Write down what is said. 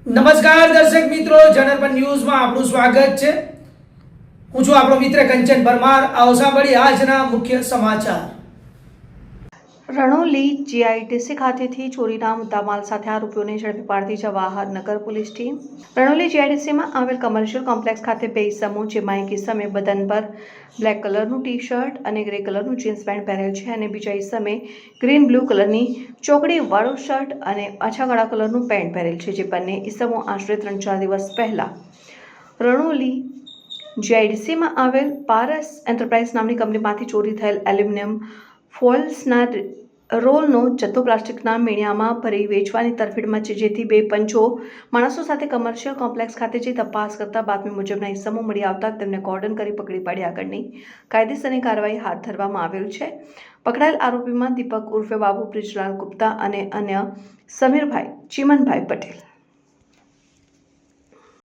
નમસ્કાર દર્શક મિત્રો, જનરપન ન્યૂઝમાં આપનું સ્વાગત છે. હું છું આપણો મિત્ર કંચન પરમાર. આવો સાંભળીએ આજના મુખ્ય સમાચાર. રણોલી જીઆઈડીસી ખાતેથી ચોરીના મુદ્દામાલ સાથે આરોપીઓને ઝડપી પાડતી જવાહરનગર પોલીસ ટીમ. રણોલી જીઆઈડીસીમાં આવેલ કમર્શિયલ કોમ્પ્લેક્સ ખાતે બે ઇસમો, જેમાં એક ઇસમે બદન પર બ્લેક કલરનું ટી શર્ટ અને ગ્રે કલરનું જીન્સ પેન્ટ પહેરેલ છે અને બીજા ઇસમે ગ્રીન બ્લુ કલરની ચોકડી વાળું શર્ટ અને આછા કાળા કલરનું પેન્ટ પહેરેલ છે. જે બંને ઇસમો આશરે 3-4 દિવસ પહેલા રણોલી જીઆઈડીસીમાં આવેલ પારસ એન્ટરપ્રાઇઝ નામની કંપનીમાંથી ચોરી થયેલ એલ્યુમિનિયમ ફોઇલ્સના રોલનો જથ્થો પ્લાસ્ટિકના મીણિયામાં ભરી વેચવાની તરફેણમાં છે. જેથી બે પંચો માણસો સાથે કમર્શિયલ કોમ્પ્લેક્સ ખાતે જઈ તપાસ કરતા બાતમી મુજબના ઇસમો મળી આવતા તેમને કોર્ડન કરી પકડી પાડી આગળની કાયદેસરની કાર્યવાહી હાથ ધરવામાં આવેલ છે. પકડાયેલ આરોપીમાં દીપક ઉર્ફે બાબુ બ્રિજરાજ ગુપ્તા અને અન્ય સમીરભાઈ ચીમનભાઈ પટેલ.